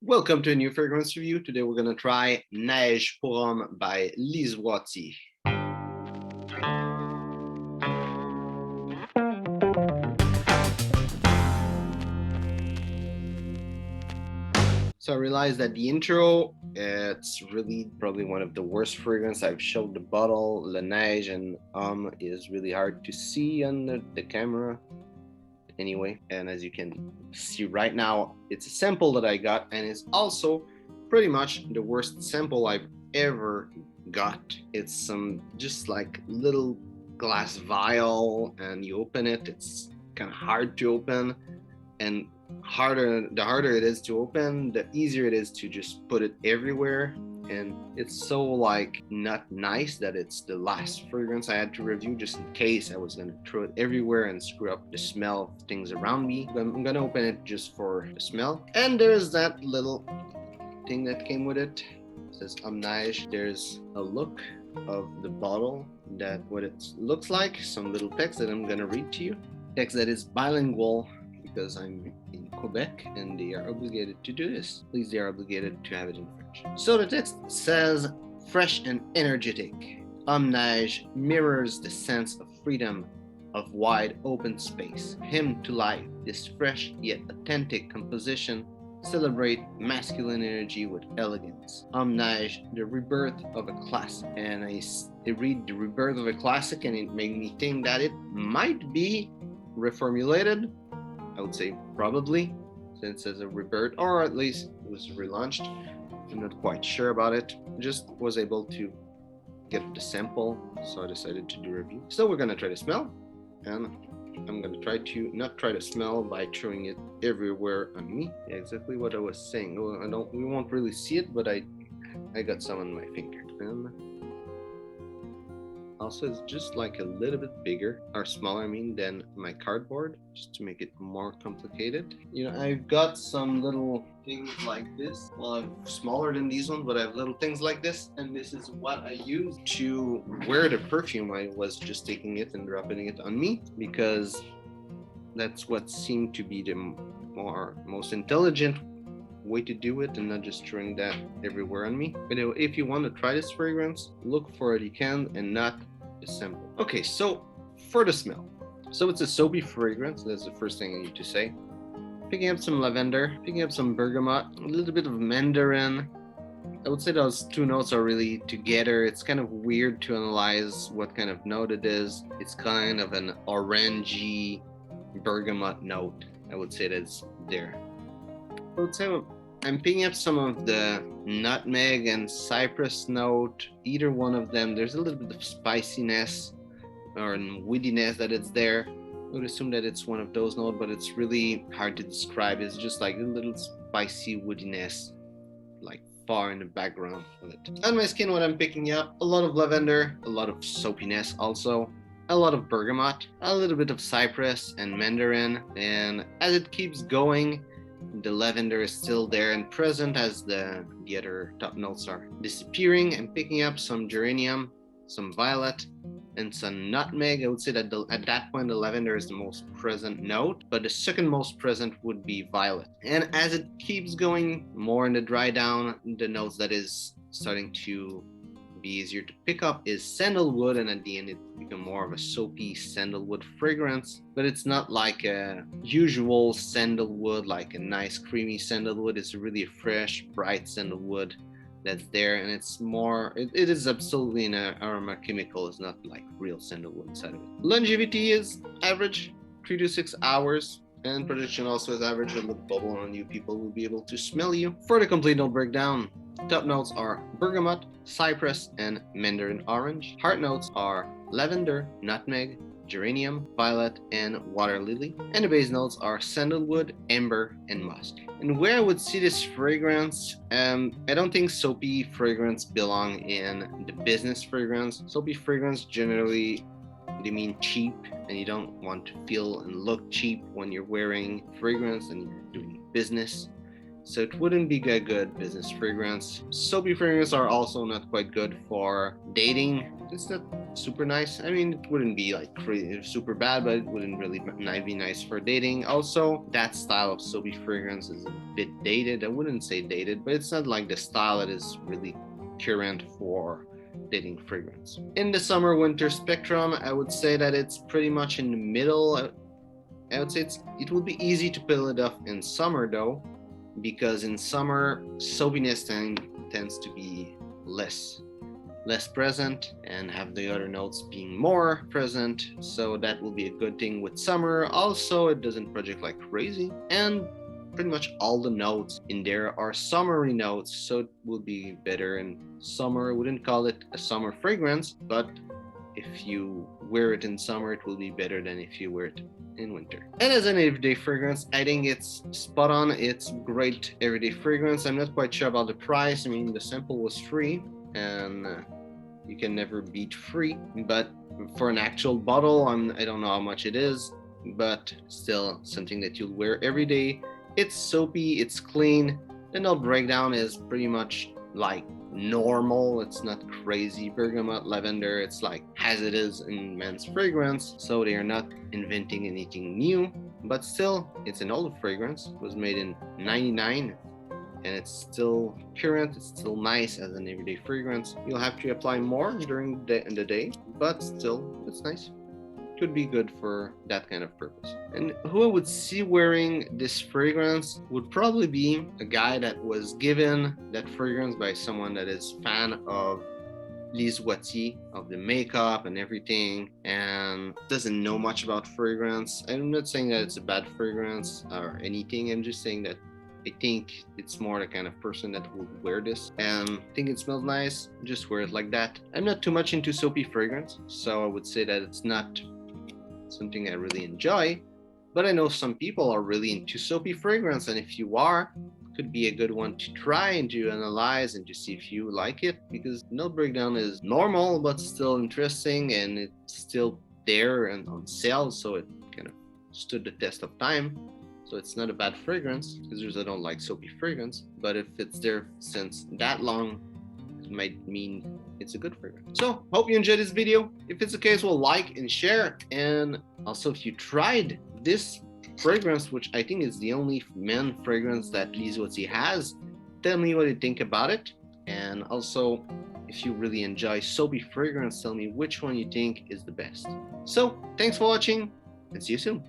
Welcome to a new fragrance review. Today we're going to try Neige pour Homme by Lise Watier. So I realized that the intro, it's really probably one of the worst fragrance. I've showed the bottle. La Neige and Homme is really hard to see on the camera anyway. And as you can see right now, it's a sample that I got, and it's also pretty much the worst sample I've ever got. It's some just like little glass vial, and you open it, it's kind of hard to open, and the harder it is to open, the easier it is to just put it everywhere. And it's so like not nice that it's the last fragrance I had to review, just in case I was gonna throw it everywhere and screw up the smell of things around me. I'm gonna open it just for the smell. And there's that little thing that came with it. It says Homme Neige. There's a look of the bottle, that what it looks like, some little text that I'm gonna read to you. Text that is bilingual, because I'm in Quebec and they are obligated to do this. At least they are obligated to have it in French. So the text says, fresh and energetic, Homme Neige mirrors the sense of freedom of wide open space. Hymn to life, this fresh yet authentic composition celebrate masculine energy with elegance. Homme Neige, the rebirth of a classic. And I read the rebirth of a classic, and it made me think that it might be reformulated. I would say probably, since it's a rebirth, or at least it was relaunched. I'm not quite sure about it. Just was able to get the sample, so I decided to do a review. So we're gonna try to smell, and I'm gonna try to not try to smell by throwing it everywhere on me. Exactly what I was saying. We won't really see it, but I got some on my finger. And also, it's just like a little bit bigger, or smaller, I mean, than my cardboard, just to make it more complicated. You know, I've got some little things like this. Well, I'm smaller than these ones, but I have little things like this, and this is what I use to wear the perfume. I was just taking it and dropping it on me, because that's what seemed to be the most intelligent way to do it, and not just throwing that everywhere on me. But if you want to try this fragrance, look for it, you can, and not the sample. Okay, so for the smell. So it's a soapy fragrance, that's the first thing I need to say. Picking up some lavender, picking up some bergamot, a little bit of mandarin. I would say those two notes are really together. It's kind of weird to analyze what kind of note it is. It's kind of an orangey bergamot note. I would say that's there. I would say I'm picking up some of the nutmeg and cypress note. Either one of them, there's a little bit of spiciness or woodiness that it's there. I would assume that it's one of those notes, but it's really hard to describe. It's just like a little spicy woodiness, like far in the background of it. On my skin, what I'm picking up, a lot of lavender, a lot of soapiness also, a lot of bergamot, a little bit of cypress and mandarin. And as it keeps going, the lavender is still there and present as the other top notes are disappearing. I'm picking up some geranium, some violet, and some nutmeg. I would say that at that point, the lavender is the most present note, but the second most present would be violet. And as it keeps going more in the dry down, the notes that is starting to be easier to pick up is sandalwood, and at the end it becomes more of a soapy sandalwood fragrance. But it's not like a usual sandalwood, like a nice creamy sandalwood. It's really a fresh, bright sandalwood that's there, and it's more, it is absolutely an aroma chemical. It's not like real sandalwood inside of it. Longevity is average, 3 to 6 hours. And production also is average. A little bubble on you, people will be able to smell you. For the complete note breakdown, top notes are bergamot, cypress, and mandarin orange. Heart notes are lavender, nutmeg, geranium, violet, and water lily. And the base notes are sandalwood, amber, and musk. And where I would see this fragrance, I don't think soapy fragrance belong in the business fragrance. Soapy fragrance generally, they mean cheap, and you don't want to feel and look cheap when you're wearing fragrance and you're doing business. So it wouldn't be a good business fragrance. Soapy fragrances are also not quite good for dating. It's not super nice. I mean, it wouldn't be like crazy, super bad, but it wouldn't really be nice for dating. Also, that style of soapy fragrance is a bit dated. I wouldn't say dated, but it's not like the style that is really current for dating fragrance. In the summer winter spectrum, I would say that it's pretty much in the middle. I would say it would be easy to pull it off in summer though, because in summer soapiness tends to be less present and have the other notes being more present, so that will be a good thing with summer. Also, it doesn't project like crazy, and pretty much all the notes in there are summery notes, so it will be better in summer. I wouldn't call it a summer fragrance, but if you wear it in summer, it will be better than if you wear it in winter. And as an everyday fragrance, I think it's spot on. It's great everyday fragrance. I'm not quite sure about the price. I mean, the sample was free, and you can never beat free, but for an actual bottle, I don't know how much it is, but still something that you'll wear every day. It's soapy, it's clean. The note breakdown is pretty much like normal. It's not crazy bergamot, lavender. It's like as it is in men's fragrance, so they are not inventing anything new, but still it's an old fragrance. It was made in 99 and it's still current. It's still nice as an everyday fragrance. You'll have to apply more during the day, but still it's nice. Could be good for that kind of purpose. And who I would see wearing this fragrance would probably be a guy that was given that fragrance by someone that is fan of Lise Watier, of the makeup and everything, and doesn't know much about fragrance. I'm not saying that it's a bad fragrance or anything. I'm just saying that I think it's more the kind of person that would wear this and think it smells nice, just wear it like that. I'm not too much into soapy fragrance, so I would say that it's not something I really enjoy, but I know some people are really into soapy fragrance, and if you are, it could be a good one to try and to analyze and to see if you like it, because note breakdown is normal but still interesting, and it's still there and on sale, so it kind of stood the test of time. So it's not a bad fragrance, because I don't like soapy fragrance, but if it's there since that long, it might mean it's a good fragrance. So hope you enjoyed this video. If it's the case, well, like and share. And also, if you tried this fragrance, which I think is the only men fragrance that Lise Watier has, tell me what you think about it. And also, if you really enjoy soapy fragrance, tell me which one you think is the best. So thanks for watching, and see you soon.